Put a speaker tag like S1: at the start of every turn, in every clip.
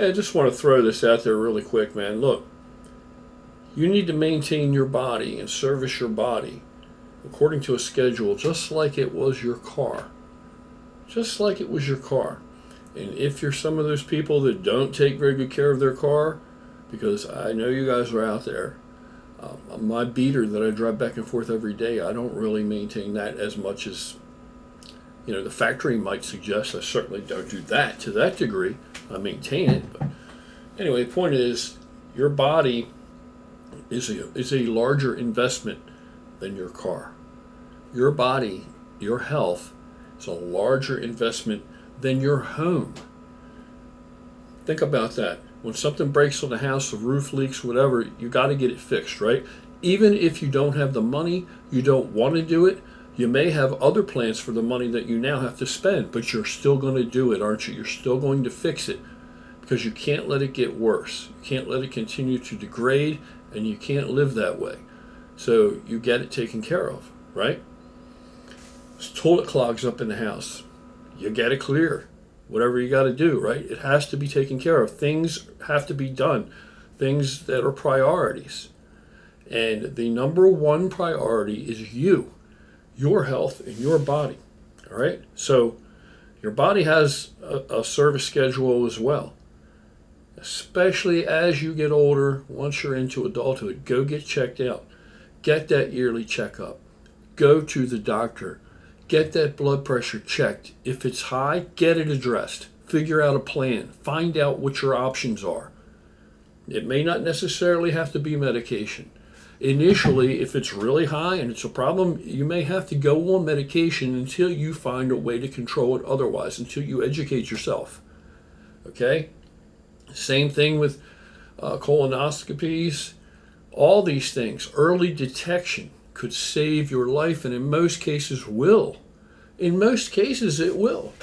S1: I just want to throw this out there really quick, man. Look, you need to maintain your body and service your body according to a schedule, just like it was your car. Just like it was your car. And if you're some of those people that don't take very good care of their car, because I know you guys are out there, my beater that I drive back and forth every day, I don't really maintain that as much as the factory might suggest. I certainly don't do that to that degree. I maintain it, but anyway, the point is, your body is a larger investment than your car. Your body, your health, is a larger investment than your home. Think about that. When something breaks on the house, the roof leaks, whatever, you got to get it fixed, right? Even if you don't have the money, you don't want to do it, you may have other plans for the money that you now have to spend, but you're still going to do it, aren't you? You're still going to fix it, because you can't let it get worse. You can't let it continue to degrade, and you can't live that way. So you get it taken care of, right? This toilet clogs up in the house. You get it clear. Whatever you got to do, right? It has to be taken care of. Things have to be done. Things that are priorities. And the number one priority is you, your health, and your body. All right? So your body has a service schedule as well. Especially as you get older, once you're into adulthood, go get checked out. Get that yearly checkup. Go to the doctor. Get that blood pressure checked. If it's high, get it addressed. Figure out a plan. Find out what your options are. It may not necessarily have to be medication. Initially, if it's really high and it's a problem, you may have to go on medication until you find a way to control it otherwise, until you educate yourself. Okay? Same thing with colonoscopies. All these things, early detection could save your life, and in most cases will. In most cases it will.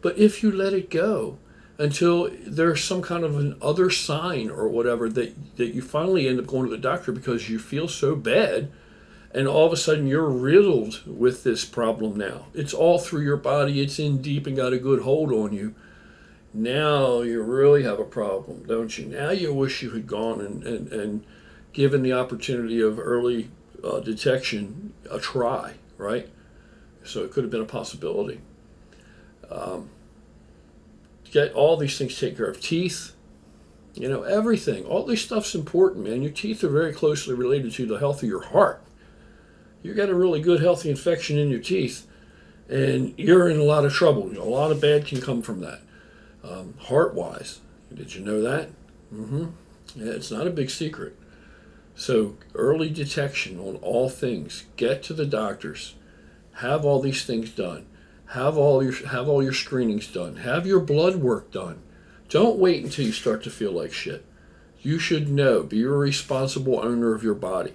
S1: But if you let it go until there's some kind of an other sign or whatever that you finally end up going to the doctor because you feel so bad, and all of a sudden you're riddled with this problem now. It's all through your body. It's in deep and got a good hold on you. Now you really have a problem, don't you? Now you wish you had gone and given the opportunity of early detection a try, right? So it could have been a possibility. Get all these things taken care of. Teeth, everything. All this stuff's important, man. Your teeth are very closely related to the health of your heart. You got a really good, healthy infection in your teeth, and you're in a lot of trouble. A lot of bad can come from that. Heart-wise, did you know that? Yeah, it's not a big secret. So early detection on all things. Get to the doctors. Have all these things done. Have all your screenings done. Have your blood work done. Don't wait until you start to feel like shit. You should know. Be a responsible owner of your body.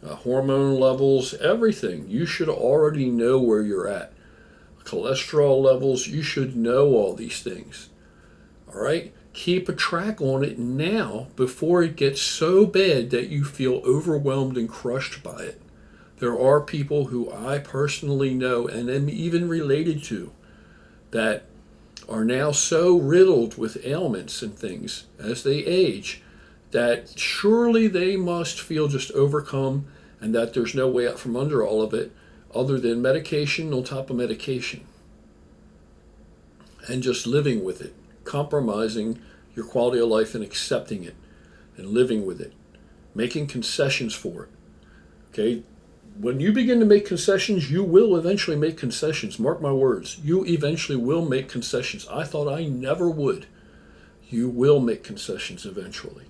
S1: Hormone levels, everything. You should already know where you're at. Cholesterol levels, you should know all these things. All right? Keep a track on it now before it gets so bad that you feel overwhelmed and crushed by it. There are people who I personally know and am even related to that are now so riddled with ailments and things as they age that surely they must feel just overcome, and that there's no way out from under all of it other than medication on top of medication. And just living with it, compromising your quality of life and accepting it and living with it, making concessions for it. Okay? When you begin to make concessions, you will eventually make concessions. Mark my words. You eventually will make concessions. I thought I never would. You will make concessions eventually.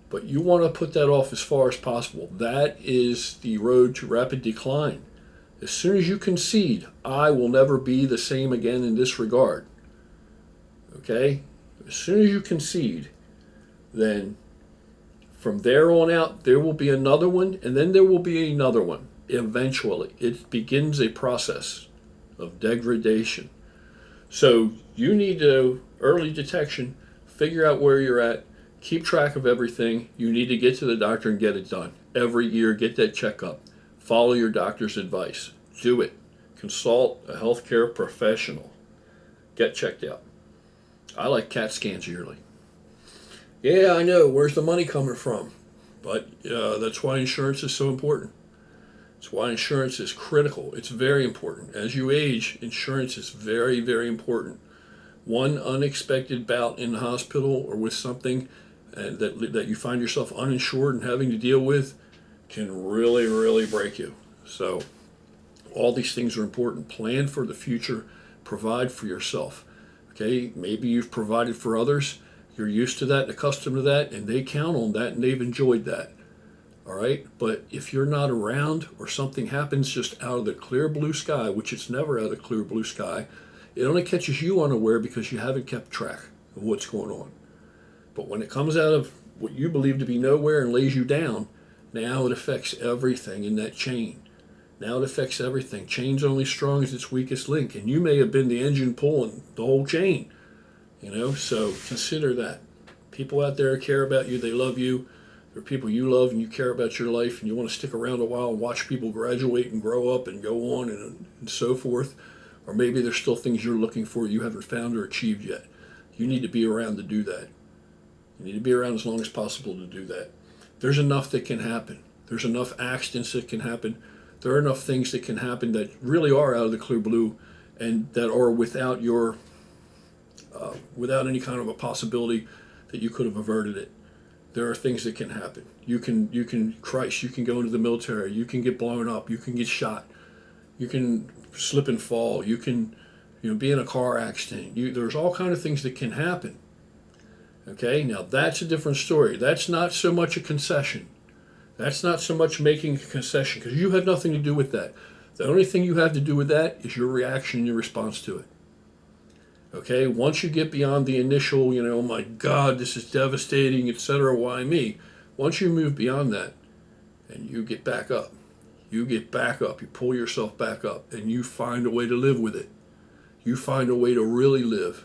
S1: But you want to put that off as far as possible. That is the road to rapid decline. As soon as you concede, I will never be the same again in this regard. Okay? As soon as you concede, then from there on out, there will be another one, and then there will be another one. Eventually, it begins a process of degradation. So you need to, early detection, figure out where you're at, keep track of everything. You need to get to the doctor and get it done. Every year, get that checkup. Follow your doctor's advice. Do it. Consult a healthcare professional. Get checked out. I like CAT scans yearly. Yeah, I know. Where's the money coming from? But that's why insurance is so important. It's why insurance is critical. It's very important. As you age, insurance is very, very important. One unexpected bout in the hospital or with something that you find yourself uninsured and having to deal with can really, really break you. So all these things are important. Plan for the future. Provide for yourself. Okay, maybe you've provided for others. You're used to that and accustomed to that, and they count on that and they've enjoyed that. All right, but if you're not around or something happens just out of the clear blue sky, which it's never out of the clear blue sky, it only catches you unaware because you haven't kept track of what's going on. But when it comes out of what you believe to be nowhere and lays you down, now it affects everything in that chain. Now it affects everything. Chain's only strong as its weakest link, and you may have been the engine pulling the whole chain. So consider that. People out there care about you, they love you. There are people you love and you care about your life and you want to stick around a while and watch people graduate and grow up and go on and so forth. Or maybe there's still things you're looking for you haven't found or achieved yet. You need to be around to do that. You need to be around as long as possible to do that. There's enough that can happen. There's enough accidents that can happen. There are enough things that can happen that really are out of the clear blue and that are without without any kind of a possibility that you could have averted it. There are things that can happen. You can go into the military. You can get blown up. You can get shot. You can slip and fall. You can, be in a car accident. There's all kind of things that can happen. Okay, now that's a different story. That's not so much a concession. That's not so much making a concession because you have nothing to do with that. The only thing you have to do with that is your reaction and your response to it. Okay, once you get beyond the initial, oh my God, this is devastating, etc., why me? Once you move beyond that and you get back up, you pull yourself back up and you find a way to live with it. You find a way to really live.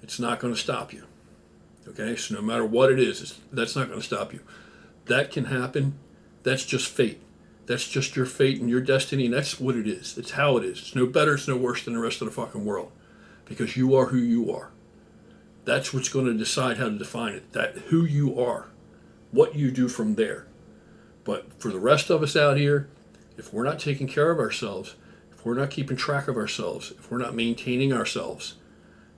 S1: It's not going to stop you. Okay, so no matter what it is, that's not going to stop you. That can happen. That's just fate. That's just your fate and your destiny, and that's what it is. It's how it is. It's no better, it's no worse than the rest of the fucking world. Because you are who you are. That's what's going to decide how to define it. That who you are. What you do from there. But for the rest of us out here, if we're not taking care of ourselves, if we're not keeping track of ourselves, if we're not maintaining ourselves,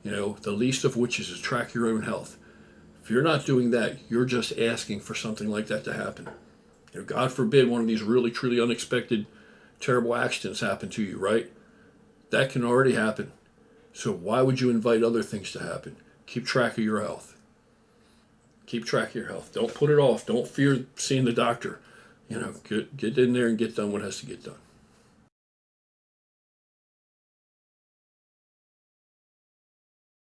S1: the least of which is to track your own health. If you're not doing that, you're just asking for something like that to happen. God forbid one of these really, truly unexpected, terrible accidents happen to you, right? That can already happen. So why would you invite other things to happen? Keep track of your health. Keep track of your health. Don't put it off. Don't fear seeing the doctor. Get in there and get done what has to get done.